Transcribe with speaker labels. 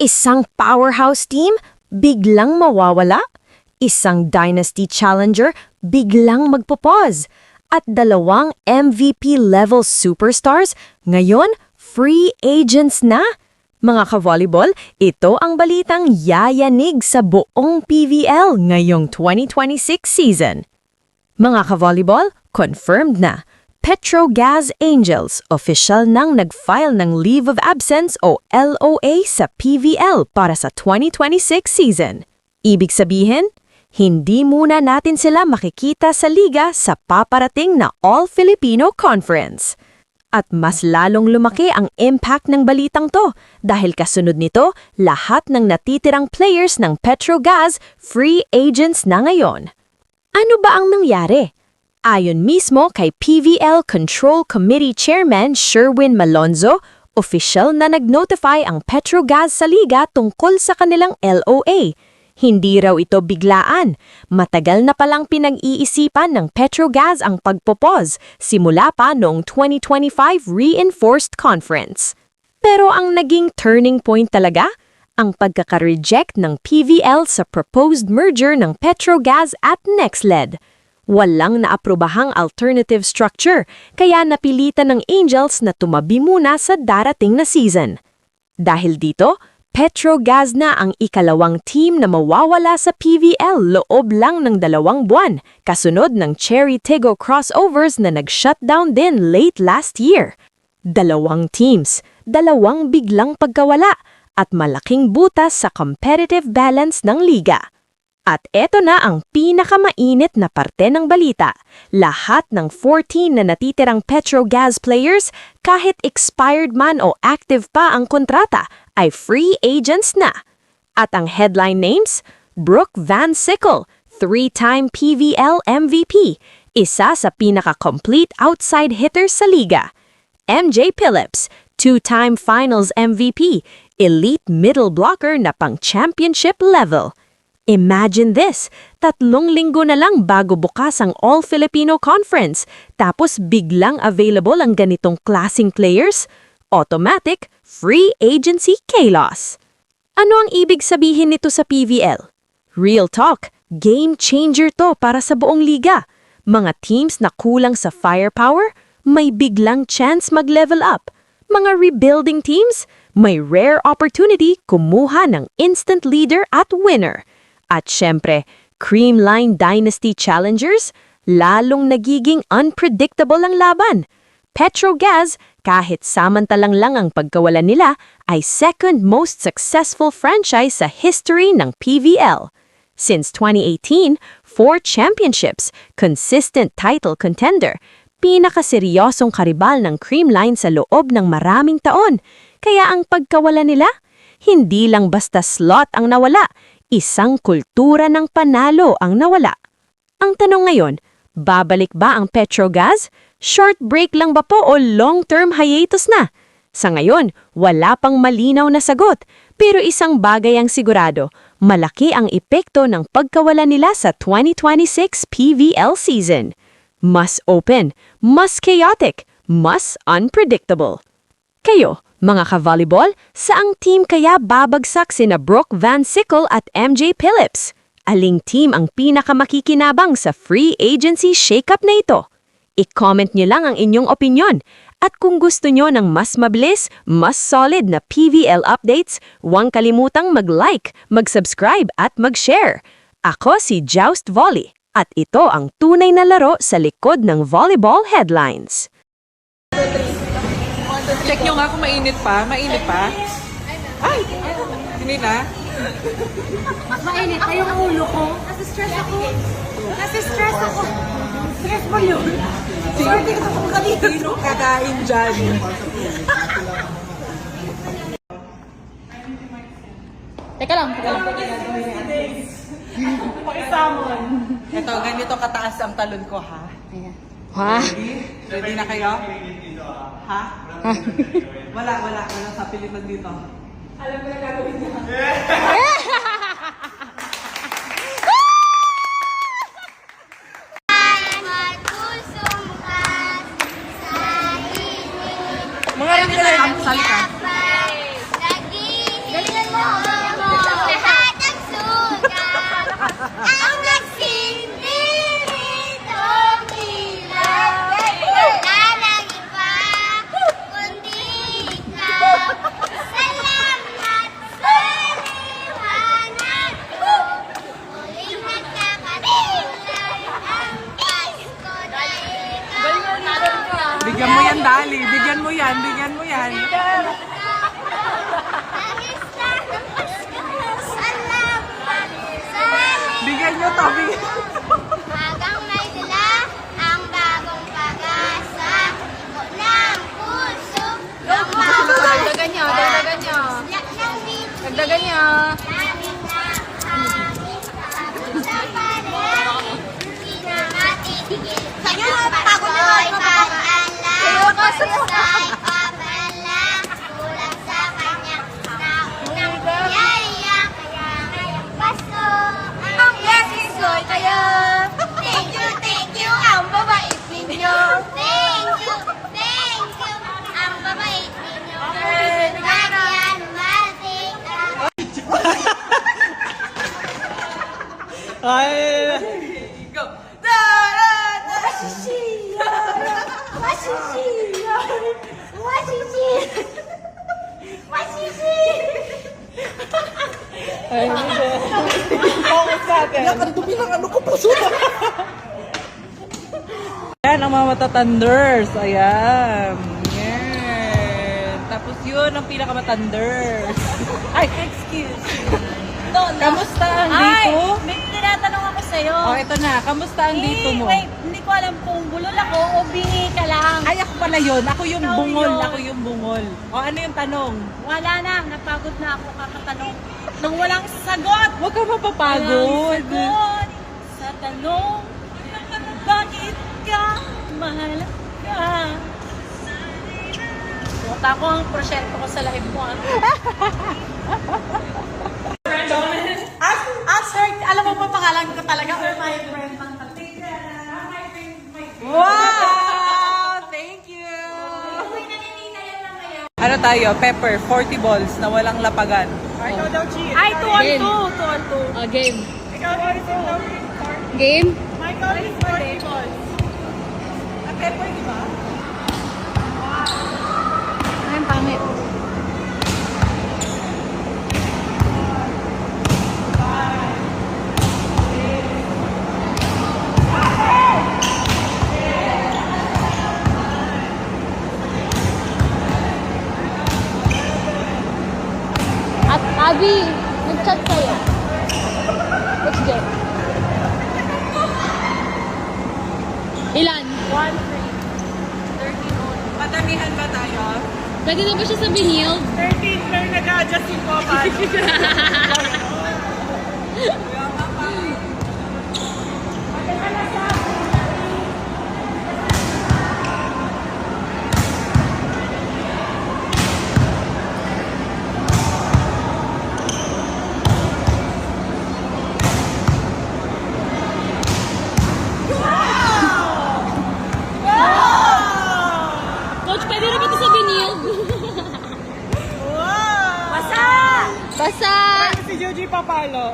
Speaker 1: Isang powerhouse team, biglang mawawala. Isang dynasty challenger, biglang magpo-pause. At dalawang MVP-level superstars, ngayon, free agents na. Mga ka-volleyball, ito ang balitang yayanig sa buong PVL ngayong 2026 season. Mga ka-volleyball, confirmed na. Petrogas Angels official nang nag-file ng Leave of Absence o LOA sa PVL para sa 2026 season. Ibig sabihin, hindi muna natin sila makikita sa liga sa paparating na All-Filipino Conference. At mas lalong lumaki ang impact ng balitang to dahil kasunod nito, lahat ng natitirang players ng Petrogas free agents na ngayon. Ano ba ang nangyari? Ayon mismo kay PVL Control Committee Chairman Sherwin Malonzo, official na nag-notify ang Petrogas sa liga tungkol sa kanilang LOA. Hindi raw ito biglaan. Matagal na palang pinag-iisipan ng Petrogas ang pagpopause simula pa noong 2025 Reinforced Conference. Pero ang naging turning point talaga, ang pagkaka-reject ng PVL sa proposed merger ng Petrogas at NextLed. Walang naaprobahang alternative structure, kaya napilitan ng Angels na tumabi muna sa darating na season. Dahil dito, Petrogas na ang ikalawang team na mawawala sa PVL loob lang ng 2 buwan, kasunod ng Cherry Tigo crossovers na nag-shutdown din late last year. 2 teams, 2 biglang pagkawala, at malaking butas sa competitive balance ng liga. At eto na ang pinakamainit na parte ng balita. Lahat ng 14 na natitirang Petrogas players, kahit expired man o active pa ang kontrata, ay free agents na. At ang headline names, Brooke Van Sickle, 3-time PVL MVP, isa sa pinaka-complete outside hitters sa liga. MJ Phillips, 2-time Finals MVP, elite middle blocker na pang-championship level. Imagine this, 3 linggo na lang bago bukas ang All-Filipino Conference, tapos biglang available ang ganitong klaseng players? Automatic, free agency chaos. Ano ang ibig sabihin nito sa PVL? Real talk, game changer to para sa buong liga. Mga teams na kulang sa firepower, may biglang chance mag-level up. Mga rebuilding teams, may rare opportunity kumuha ng instant leader at winner. At syempre, Creamline Dynasty Challengers, lalong nagiging unpredictable ang laban. Petrogas, kahit samantalang lang ang pagkawala nila, ay second most successful franchise sa history ng PVL. Since 2018, 4 championships, consistent title contender, pinakaseryosong karibal ng Creamline sa loob ng maraming taon. Kaya ang pagkawala nila, hindi lang basta slot ang nawala, isang kultura ng panalo ang nawala. Ang tanong ngayon, babalik ba ang Petrogas? Short break lang ba po o long-term hiatus na? Sa ngayon, wala pang malinaw na sagot, pero isang bagay ang sigurado, malaki ang epekto ng pagkawala nila sa 2026 PVL season. Mas open, mas chaotic, mas unpredictable. Kayo, mga ka-volleyball, saang team kaya babagsak sina Brooke Van Sickle at MJ Phillips? Aling team ang pinakamakikinabang sa free agency shakeup na ito? I-comment nyo lang ang inyong opinyon. At kung gusto nyo ng mas mabilis, mas solid na PVL updates, huwag kalimutang mag-like, mag-subscribe at mag-share. Ako si Joust Volley, at ito ang tunay na laro sa likod ng volleyball headlines.
Speaker 2: Check nyo nga kung mainit pa. Mainit pa? Ay! Hindi na.
Speaker 3: Mainit pa yung ulo ko. Nasa-stress ako. Nasa-stress ako. Stress mo yun. Sorry ka kung kanina.
Speaker 2: Sino kakain dyan?
Speaker 3: Teka lang.
Speaker 2: Pakisamon. Ito, ganito kataas ang talon ko, ha?
Speaker 3: Ha?
Speaker 2: Ready na kayo? Ha? Wala sa pilitan dito. Alam ko na gagawin niya.
Speaker 4: Mga rin ka lang.
Speaker 2: Salita.
Speaker 4: Galingan mo!
Speaker 3: Dagdagan niya.
Speaker 4: Sa'yo, pagod na kayo kasi kulang sa kanyang naunang biyaya. Kaya ngayong Pasko, ang blessings ko'y kayo. Thank you, ang babait ninyo. Thank you, ang babait ninyo. Nagyan, malating
Speaker 2: Ay! Go! Da, da, da. Ay, hindi. Focus natin. Yan ang mga matatanders. Ayan. Yan. Tapos yun ang pinakamatanders. Ay, excuse me. Kamusta ang dito?
Speaker 3: May tinatanong ako sa'yo.
Speaker 2: Oh, ito na. Kamusta ang dito mo?
Speaker 3: Wait, hindi ko alam kung bulol ako o bingi ka lang.
Speaker 2: Ay, ako pala yun. Ako yung
Speaker 3: Ikaw
Speaker 2: bungol.
Speaker 3: yun.
Speaker 2: Ako yung bungol. O, ano yung tanong?
Speaker 3: Wala na, napagod na ako kakatanong. Nang walang sagot.
Speaker 2: Huwag ka mapapagod.
Speaker 3: Walang sagot sa tanong, bakit ka mahalaga? Buta ko ang prosyento ko sa live mo. Ask her, alam mo pa pangalan ko talaga, or my friend.
Speaker 2: Wow! Thank you! Ano tayo? Pepper, 40 balls na walang lapagan.
Speaker 3: Ay, 2 on 2. 2 on 2.
Speaker 5: Game. Game?
Speaker 3: Michael is 40 balls.
Speaker 2: Pepper, di ba?
Speaker 5: Ay, ang pangit. At Abby, nag-chat sa'yo. Let's go. Ilan?
Speaker 3: 1-3.
Speaker 2: Madamihan ba tayo?
Speaker 5: Pwede na ba siya sa binil?
Speaker 2: 13, pero nag-adjust yung ko paano.
Speaker 5: Coach, pwede na ba ito sa binil?
Speaker 3: Basa!
Speaker 5: Basa!
Speaker 2: Si Joji Papalo.